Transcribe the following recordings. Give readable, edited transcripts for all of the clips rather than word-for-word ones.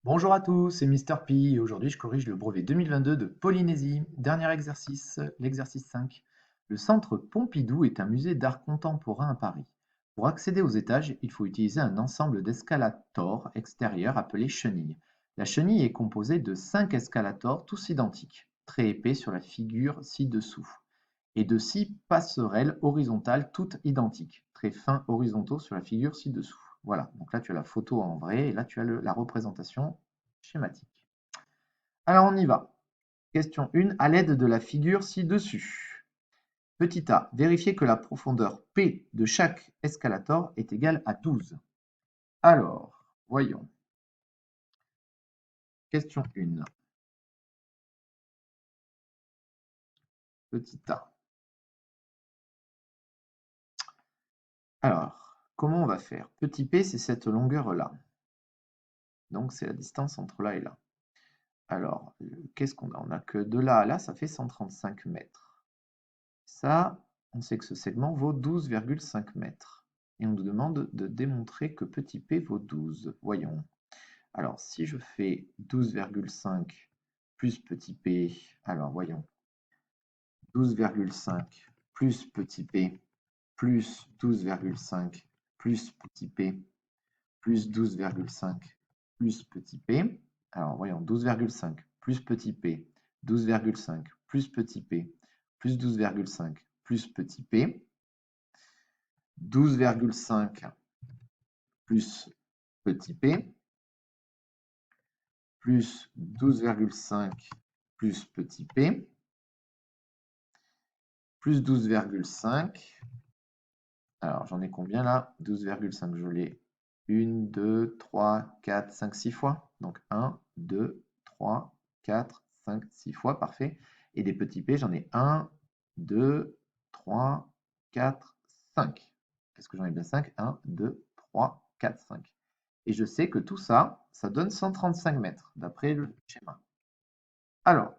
Bonjour à tous, c'est Mister P et aujourd'hui je corrige le brevet 2022 de Polynésie. Dernier exercice, l'exercice 5. Le centre Pompidou est un musée d'art contemporain à Paris. Pour accéder aux étages, il faut utiliser un ensemble d'escalators extérieurs appelés chenilles. La chenille est composée de 5 escalators tous identiques, très épais sur la figure ci-dessous, et de 6 passerelles horizontales toutes identiques, très fins horizontaux sur la figure ci-dessous. Voilà, donc là tu as la photo en vrai et là tu as la représentation schématique. Alors on y va. Question 1, à l'aide de la figure ci-dessus. Petit a, vérifiez que la profondeur P de chaque escalator est égale à 12. Alors, voyons. Question 1. Petit a. Alors, comment on va faire? Petit p, c'est cette longueur-là. Donc, c'est la distance entre là et là. Alors, qu'est-ce qu'on a? On a que de là à là, ça fait 135 mètres. Ça, on sait que ce segment vaut 12,5 mètres. Et on nous demande de démontrer que petit p vaut 12. Voyons. Alors, si je fais 12,5 plus petit p, alors voyons. 12,5 plus petit p plus 12,5 plus petit p plus 12,5 plus petit p. Alors, voyons, 12,5 plus petit p, 12,5 plus petit p, plus 12,5 plus petit p, 12,5 plus petit p, plus 12,5 plus petit p, plus 12,5. Alors, j'en ai combien là? 12,5, je l'ai 1, 2, 3, 4, 5, 6 fois. Donc 1, 2, 3, 4, 5, 6 fois, parfait. Et des petits p, j'en ai 1, 2, 3, 4, 5. Est-ce que j'en ai bien 5? 1, 2, 3, 4, 5. Et je sais que tout ça, ça donne 135 mètres, d'après le schéma. Alors,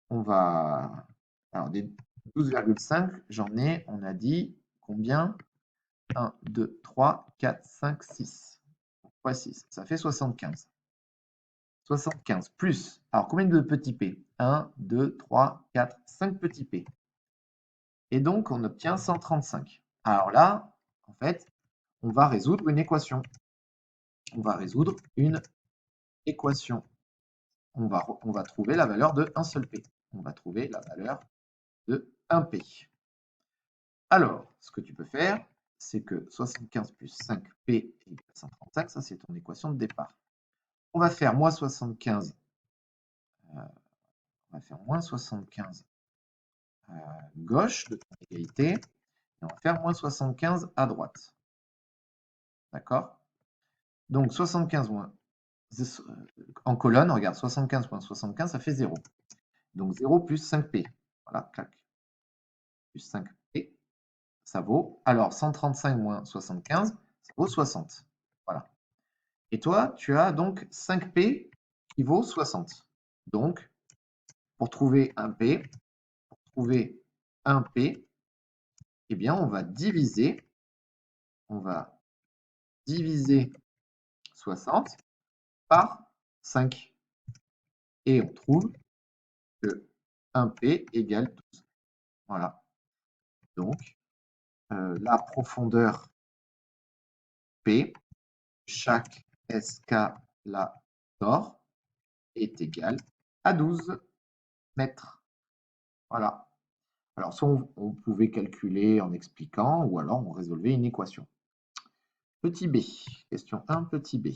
on va... Alors, des 12,5, j'en ai, on a dit, combien? 1, 2, 3, 4, 5, 6. Fois 6, ça fait 75. 75 plus, alors combien de petits p? 1, 2, 3, 4, 5 petits p. Et donc, on obtient 135. Alors là, en fait, on va résoudre une équation. On va résoudre une équation. On va trouver la valeur de 1 seul p. On va trouver la valeur de 1p. Alors, ce que tu peux faire, c'est que 75 plus 5p égale 135, ça c'est ton équation de départ. On va faire moins 75, on va faire moins 75 à gauche de ton égalité, et on va faire moins 75 à droite. D'accord? Donc 75 moins, en colonne, regarde, 75 moins 75, ça fait 0. Donc 0 plus 5p. Voilà, clac. Plus 5p, ça vaut, alors 135 moins 75, ça vaut 60. Voilà. Et toi, tu as donc 5p qui vaut 60. Donc, pour trouver un p, eh bien, on va diviser 60 par 5. Et on trouve que 1p égale 12. Voilà. Donc, la profondeur P, chaque escalator est égale à 12 mètres. Voilà. Alors, soit on pouvait calculer en expliquant, ou alors on résolvait une équation. Petit b, question 1, petit b.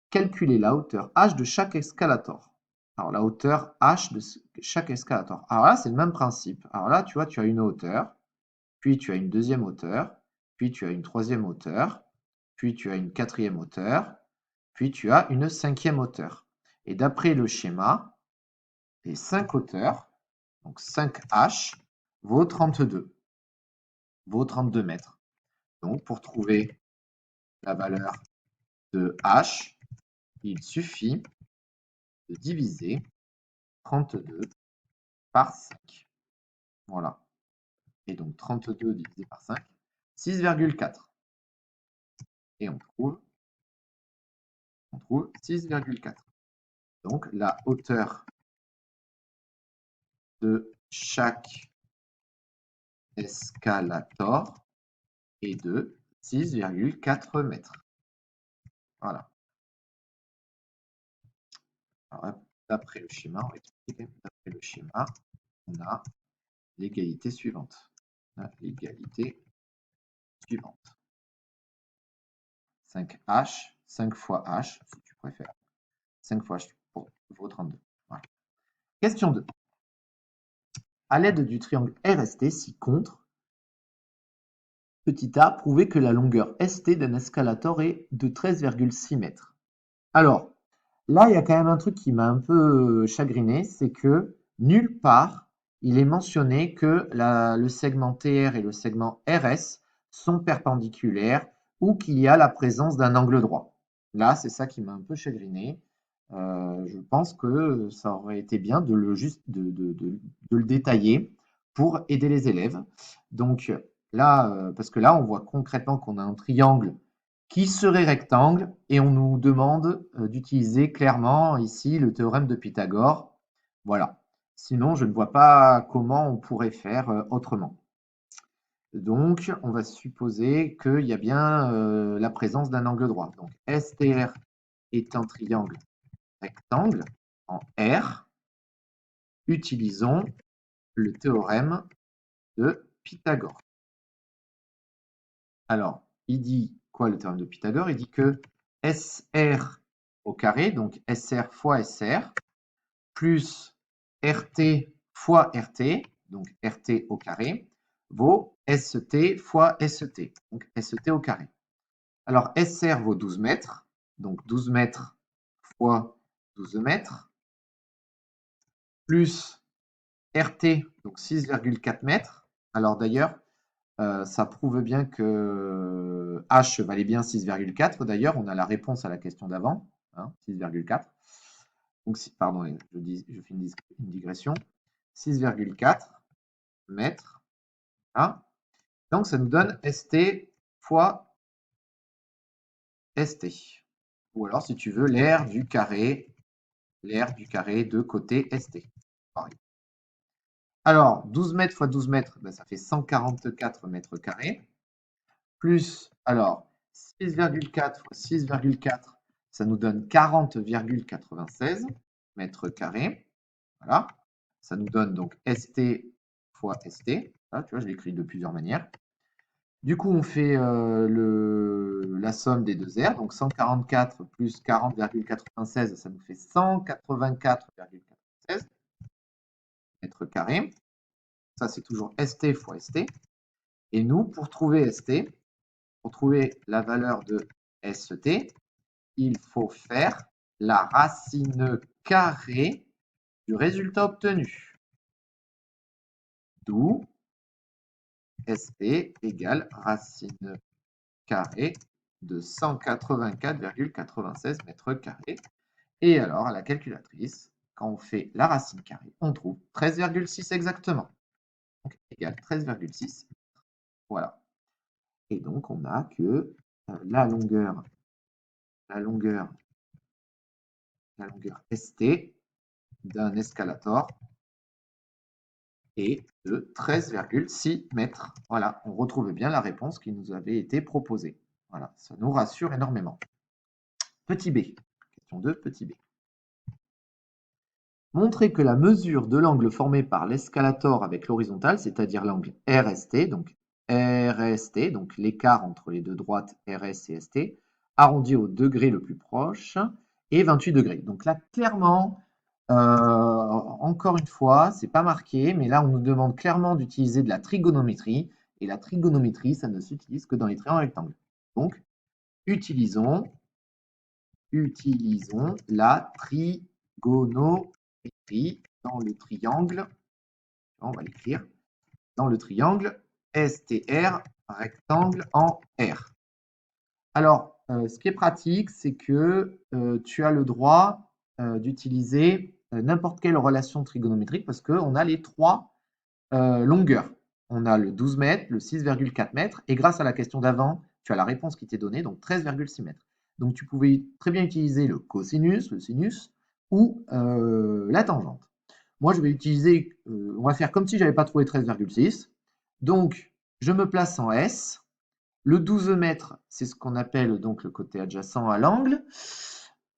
Calculer la hauteur h de chaque escalator. Alors, la hauteur h de chaque escalator. Alors là, c'est le même principe. Alors là, tu vois, tu as une hauteur, puis tu as une deuxième hauteur, puis tu as une troisième hauteur, puis tu as une quatrième hauteur, puis tu as une cinquième hauteur. Et d'après le schéma, les 5 hauteurs, donc 5h, vaut 32, mètres. Donc, pour trouver la valeur de h, il suffit de diviser 32 par 5. Voilà. Et donc 32 divisé par 5, 6,4. Et on trouve On trouve 6,4. Donc, la hauteur de chaque escalator est de 6,4 mètres. Voilà. D'après le schéma, on va expliquer. D'après le schéma, on a l'égalité suivante. L'égalité suivante. 5H, 5 fois H, si tu préfères. 5 fois H pour vaut 32. Voilà. Question 2. À l'aide du triangle RST, si contre, petit a, prouvez que la longueur ST d'un escalator est de 13,6 mètres. Alors, là, il y a quand même un truc qui m'a un peu chagriné, c'est que nulle part, il est mentionné que le segment TR et le segment RS sont perpendiculaires ou qu'il y a la présence d'un angle droit. Là, c'est ça qui m'a un peu chagriné. Je pense que ça aurait été bien de le détailler pour aider les élèves. Donc là, parce que là, on voit concrètement qu'on a un triangle qui serait rectangle et on nous demande d'utiliser clairement ici le théorème de Pythagore. Voilà. Sinon, je ne vois pas comment on pourrait faire autrement. Donc, on va supposer qu'il y a bien la présence d'un angle droit. Donc, STR est un triangle rectangle en R. Utilisons le théorème de Pythagore. Alors, il dit quoi le théorème de Pythagore? Il dit que SR au carré, donc SR fois SR, plus RT fois RT, donc RT au carré, vaut ST fois ST, donc ST au carré. Alors, SR vaut 12 mètres, donc 12 mètres fois 12 mètres, plus RT, donc 6,4 mètres. Alors d'ailleurs, ça prouve bien que H valait bien 6,4. D'ailleurs, on a la réponse à la question d'avant, hein, 6,4. Donc, pardon, je fais une digression. 6,4 mètres. Hein. Donc, ça nous donne ST fois ST. Ou alors, si tu veux, l'aire du carré de côté ST. Pareil. Alors, 12 mètres fois 12 mètres, ben, ça fait 144 mètres carrés. Plus, alors, 6,4 fois 6,4, ça nous donne 40,96 mètres carrés. Voilà. Ça nous donne donc ST fois ST. Là, tu vois, je l'écris de plusieurs manières. Du coup, on fait la somme des deux R. Donc, 144 plus 40,96, ça nous fait 184,96 mètres carrés. Ça, c'est toujours ST fois ST. Et nous, pour trouver ST, pour trouver la valeur de ST, il faut faire la racine carrée du résultat obtenu. D'où ST égale racine carrée de 184,96 mètres carrés. Et alors, à la calculatrice, quand on fait la racine carrée, on trouve 13,6 exactement. Donc, égale 13,6. Voilà. Et donc, on a que la longueur ST d'un escalator est de 13,6 mètres. Voilà, on retrouve bien la réponse qui nous avait été proposée. Voilà, ça nous rassure énormément. Petit b, question 2, petit b. Montrer que la mesure de l'angle formé par l'escalator avec l'horizontale, c'est-à-dire l'angle RST, donc l'écart entre les deux droites RS et ST, arrondi au degré le plus proche, est 28 degrés. Donc là, clairement, encore une fois, c'est pas marqué, mais là, on nous demande clairement d'utiliser de la trigonométrie, et la trigonométrie, ça ne s'utilise que dans les triangles rectangles. Donc, utilisons la trigonométrie dans le triangle, on va l'écrire, dans le triangle STR rectangle en R. Alors, ce qui est pratique, c'est que tu as le droit d'utiliser n'importe quelle relation trigonométrique parce qu'on a les trois longueurs. On a le 12 mètres, le 6,4 mètres, et grâce à la question d'avant, tu as la réponse qui t'est donnée, donc 13,6 mètres. Donc tu pouvais très bien utiliser le cosinus, le sinus, ou la tangente. Moi, je vais utiliser, on va faire comme si je n'avais pas trouvé 13,6. Donc, je me place en S. Le 12 mètres, c'est ce qu'on appelle donc le côté adjacent à l'angle.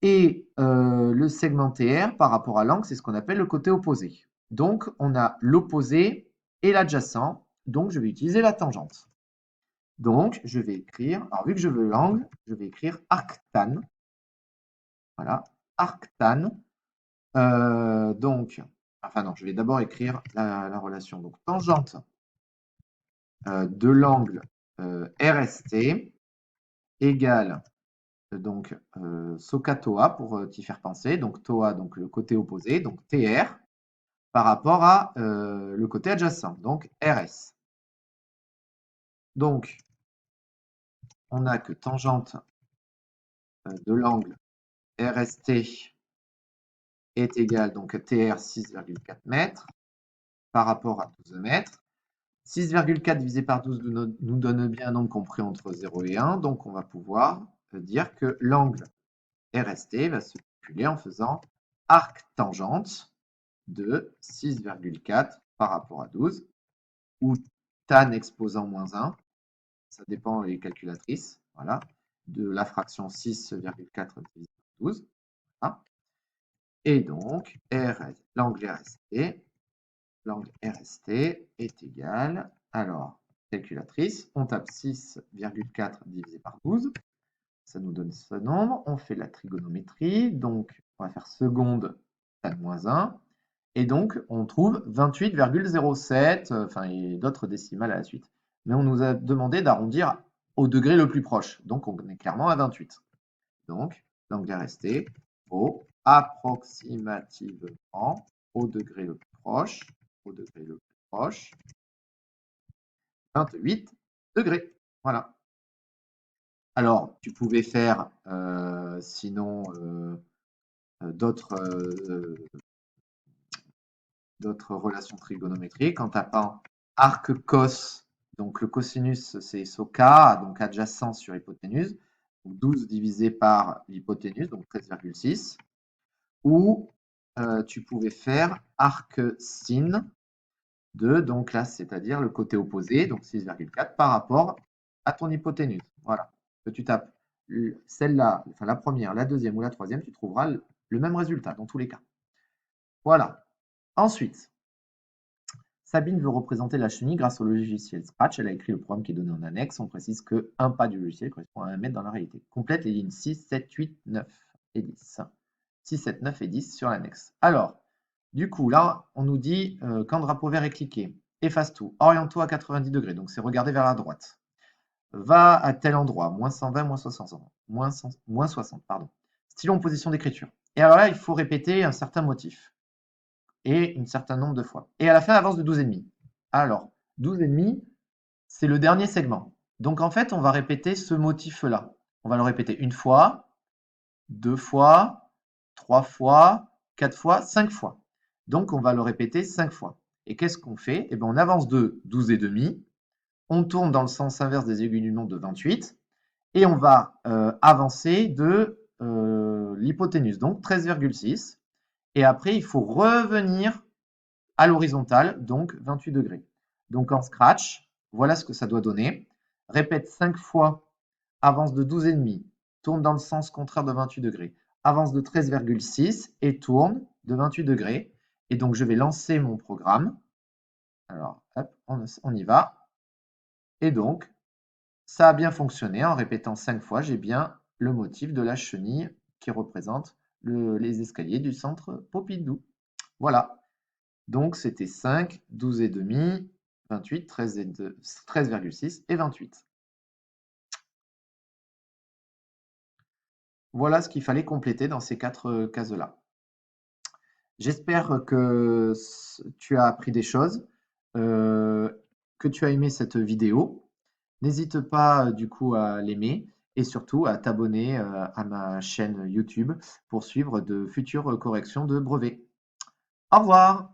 Et le segment TR par rapport à l'angle, c'est ce qu'on appelle le côté opposé. Donc, on a l'opposé et l'adjacent. Donc, je vais utiliser la tangente. Donc, je vais écrire, alors vu que je veux l'angle, je vais écrire arctan. Voilà, arctan. Donc, enfin non, je vais d'abord écrire la relation. Donc, tangente de l'angle RST égale donc SOCA-TOA pour t'y faire penser. Donc, TOA, donc le côté opposé, donc TR, par rapport à le côté adjacent, donc RS. Donc, on a que tangente de l'angle RST est égale donc TR 6,4 mètres par rapport à 12 mètres. 6,4 divisé par 12 nous donne bien un nombre compris entre 0 et 1, donc on va pouvoir dire que l'angle RST va se calculer en faisant arc-tangente de 6,4 par rapport à 12, ou tan exposant moins 1, ça dépend des calculatrices, voilà, de la fraction 6,4 divisé par 12. Voilà. Et donc, l'angle RST est égal, alors, calculatrice, on tape 6,4 divisé par 12, ça nous donne ce nombre, on fait la trigonométrie, donc on va faire seconde tan moins 1, et donc on trouve 28,07, enfin et d'autres décimales à la suite. Mais on nous a demandé d'arrondir au degré le plus proche, donc on est clairement à 28. Donc l'angle RST vaut approximativement au degré le plus proche, 28 degrés. Voilà. Alors, tu pouvais faire sinon d'autres relations trigonométriques en tapant arc cos. Donc le cosinus, c'est SOCA, donc adjacent sur hypoténuse. Donc 12 divisé par l'hypoténuse, donc 13,6. Ou tu pouvais faire arc sin de, donc là, c'est-à-dire le côté opposé, donc 6,4 par rapport à ton hypoténuse. Voilà. Que tu tapes celle-là, enfin la première, la deuxième ou la troisième, tu trouveras le même résultat dans tous les cas. Voilà. Ensuite, Sabine veut représenter la chenille grâce au logiciel Scratch. Elle a écrit le programme qui est donné en annexe. On précise que un pas du logiciel correspond à 1 mètre dans la réalité. Complète les lignes 6, 7, 8, 9 et 10. 6, 7, 9 et 10 sur l'annexe. Alors, du coup, là, on nous dit quand le drapeau vert est cliqué, efface tout, oriente-toi à 90 degrés, donc c'est regarder vers la droite. Va à tel endroit, moins 120, moins 60, moins 60, pardon. Stylo en position d'écriture. Et alors là, il faut répéter un certain motif et un certain nombre de fois. Et à la fin, avance de 12,5. Alors, 12,5, c'est le dernier segment. Donc en fait, on va répéter ce motif-là. On va le répéter une fois, deux fois, trois fois, quatre fois, 5 fois. Donc on va le répéter 5 fois. Et qu'est-ce qu'on fait? Eh bien, on avance de 12,5, on tourne dans le sens inverse des aiguilles d'une montre de 28, et on va avancer de l'hypoténuse, donc 13,6. Et après, il faut revenir à l'horizontale, donc 28 degrés. Donc en Scratch, voilà ce que ça doit donner. Répète 5 fois, avance de 12,5, tourne dans le sens contraire de 28 degrés, avance de 13,6 et tourne de 28 degrés. Et donc je vais lancer mon programme. Alors, hop, on y va. Et donc, ça a bien fonctionné. En répétant 5 fois, j'ai bien le motif de la chenille qui représente les escaliers du centre Pompidou. Voilà. Donc, c'était 5, 12,5, 28, 13,6 et 28. Voilà ce qu'il fallait compléter dans ces 4 cases-là. J'espère que tu as appris des choses, que tu as aimé cette vidéo. N'hésite pas du coup à l'aimer et surtout à t'abonner à ma chaîne YouTube pour suivre de futures corrections de brevets. Au revoir!